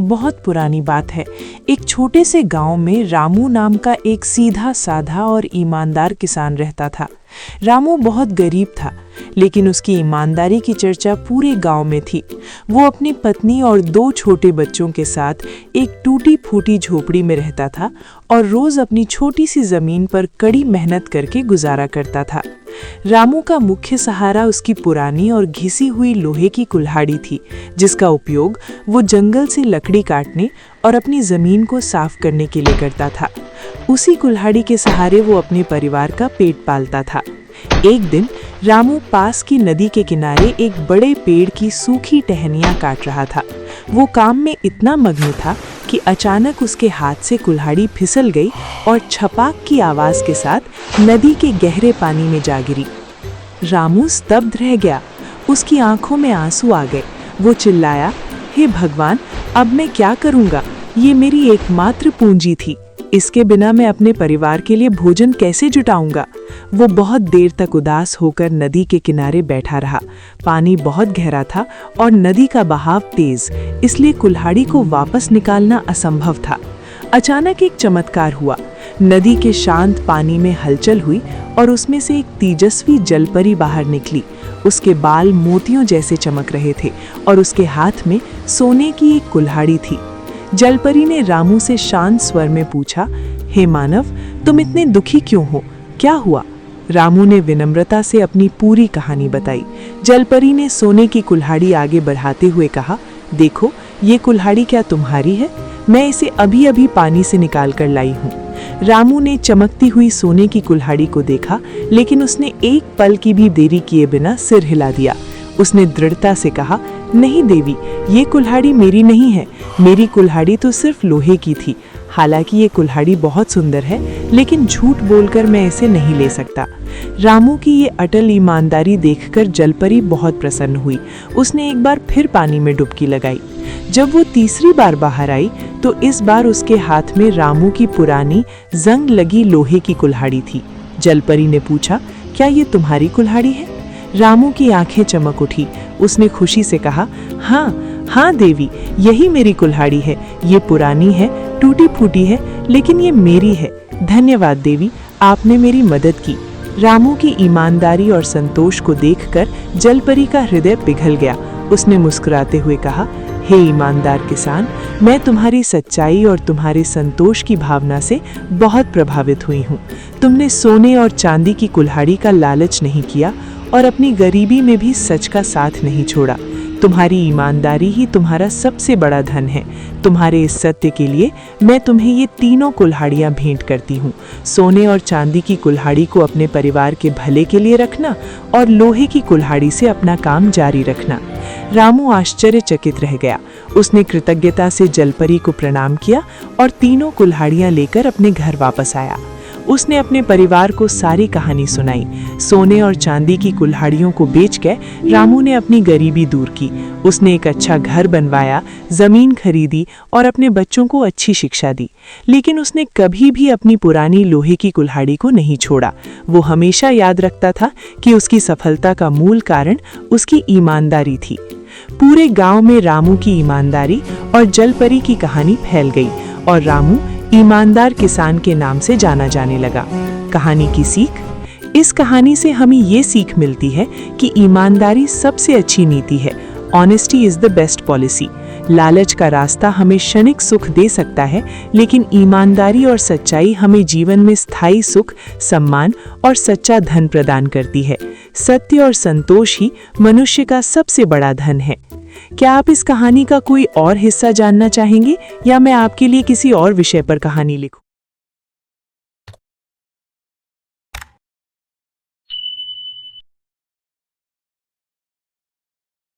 बहुत पुरानी बात है। एक छोटे से गांव में रामू नाम का एक सीधा साधा और ईमानदार किसान रहता था। रामू बहुत गरीब था, लेकिन उसकी ईमानदारी की चर्चा पूरे गांव में थी। वो अपनी पत्नी और 2 छोटे बच्चों के साथ एक टूटी फूटी झोपड़ी में रहता था और रोज अपनी छोटी सी जमीन पर कड़ी मेहनत करके गुजारा करता था। रामू का मुख्य सहारा उसकी पुरानी और घिसी हुई लोहे की कुल्हाड़ी थी, जिसका उपयोग वो जंगल से लकड़ी काटने और अपनी जमीन को साफ करने के लिए करता था। उसी कुल्हाड़ी के सहारे वो अपने परिवार का पेट पालता था। एक दिन रामू पास की नदी के किनारे एक बड़े पेड़ की सूखी टहनियां काट रहा था। वो काम में इतना मग्न था कि अचानक उसके हाथ से कुल्हाड़ी फिसल गई और छपाक की आवाज के साथ नदी के गहरे पानी में जा गिरी। रामू स्तब्ध रह गया। उसकी आंखों में आंसू आ गए। वो चिल्लाया, हे भगवान, अब मैं क्या करूंगा? ये मेरी एकमात्र पूंजी थी। इसके बिना मैं अपने परिवार के लिए भोजन कैसे जुटाऊंगा? वो बहुत देर तक उदास होकर नदी के किनारे बैठा रहा। पानी बहुत गहरा था और नदी का बहाव तेज, इसलिए कुल्हाड़ी को वापस निकालना असंभव था। अचानक एक चमत्कार हुआ। नदी के शांत पानी में हलचल हुई और उसमें से एक तेजस्वी जलपरी बाहर निकली। उसके बाल मोतियों जैसे चमक रहे थे और उसके हाथ में सोने की एक कुल्हाड़ी थी। जलपरी ने रामू से शांत स्वर में पूछा, हे मानव, तुम इतने दुखी क्यों हो? क्या हुआ? रामू ने विनम्रता से अपनी पूरी कहानी बताई। जलपरी ने सोने की कुल्हाड़ी आगे बढ़ाते हुए कहा, देखो, ये कुल्हाड़ी क्या तुम्हारी है? मैं इसे अभी अभी पानी से निकाल कर लाई हूँ। रामू ने चमकती हुई सोने की कुल्हाड़ी को देखा, लेकिन उसने एक पल की भी देरी किए बिना सिर हिला दिया। उसने दृढ़ता से कहा, नहीं देवी, ये कुल्हाड़ी मेरी नहीं है। मेरी कुल्हाड़ी तो सिर्फ लोहे की थी। हालांकि ये कुल्हाड़ी बहुत सुंदर है, लेकिन झूठ बोलकर मैं इसे नहीं ले सकता। रामू की ये अटल ईमानदारी देखकर जलपरी बहुत प्रसन्न हुई। उसने एक बार फिर पानी में डुबकी लगाई। जब वो तीसरी बार बाहर आई तो इस बार उसके हाथ में रामू की पुरानी जंग लगी लोहे की कुल्हाड़ी थी। जलपरी ने पूछा, क्या ये तुम्हारी कुल्हाड़ी है? रामू की आंखें चमक उठी। उसने खुशी से कहा, हाँ देवी, यही मेरी कुल्हाड़ी है। ये पुरानी है, टूटी फूटी है, लेकिन ये मेरी है। धन्यवाद देवी, आपने मेरी मदद की। रामू की ईमानदारी और संतोष को देखकर जलपरी का हृदय पिघल गया। उसने मुस्कुराते हुए कहा, हे ईमानदार किसान, मैं तुम्हारी सच्चाई और तुम्हारे संतोष की भावना से बहुत प्रभावित हुई हूँ। तुमने सोने और चांदी की कुल्हाड़ी का लालच नहीं किया और अपनी गरीबी में भी सच का साथ नहीं छोड़ा। तुम्हारी ईमानदारी ही तुम्हारा सबसे बड़ा धन है। तुम्हारे इस सत्य के लिए मैं तुम्हें ये तीनों कुल्हाड़ियाँ भेंट करती हूँ। सोने और चांदी की कुल्हाड़ी को अपने परिवार के भले के लिए रखना और लोहे की कुल्हाड़ी से अपना काम जारी रखना। रामू आश्चर्यचकित रह गया। उसने कृतज्ञता से जलपरी को प्रणाम किया और तीनों कुल्हाड़ियाँ लेकर अपने घर वापस आया। उसने अपने परिवार को सारी कहानी सुनाई। सोने और चांदी की कुल्हाड़ियों को बेचकर रामू ने अपनी गरीबी दूर की। उसने एक अच्छा घर बनवाया, जमीन खरीदी और अपने बच्चों को अच्छी शिक्षा दी। लेकिन उसने कभी भी अपनी पुरानी लोहे की कुल्हाड़ी को नहीं छोड़ा। वो हमेशा याद रखता था कि उसकी सफलता का मूल कारण उसकी ईमानदारी थी। पूरे गांव में रामू की ईमानदारी और जलपरी की कहानी फैल गई और रामू ईमानदार किसान के नाम से जाना जाने लगा। कहानी की सीख। इस कहानी से हमें ये सीख मिलती है कि ईमानदारी सबसे अच्छी नीति है। Honesty is the best policy. लालच का रास्ता हमें क्षणिक सुख दे सकता है, लेकिन ईमानदारी और सच्चाई हमें जीवन में स्थायी सुख, सम्मान और सच्चा धन प्रदान करती है। सत्य और संतोष ही मनुष्य का सबसे बड़ा धन है। क्या आप इस कहानी का कोई और हिस्सा जानना चाहेंगे या मैं आपके लिए किसी और विषय पर कहानी लिखूं?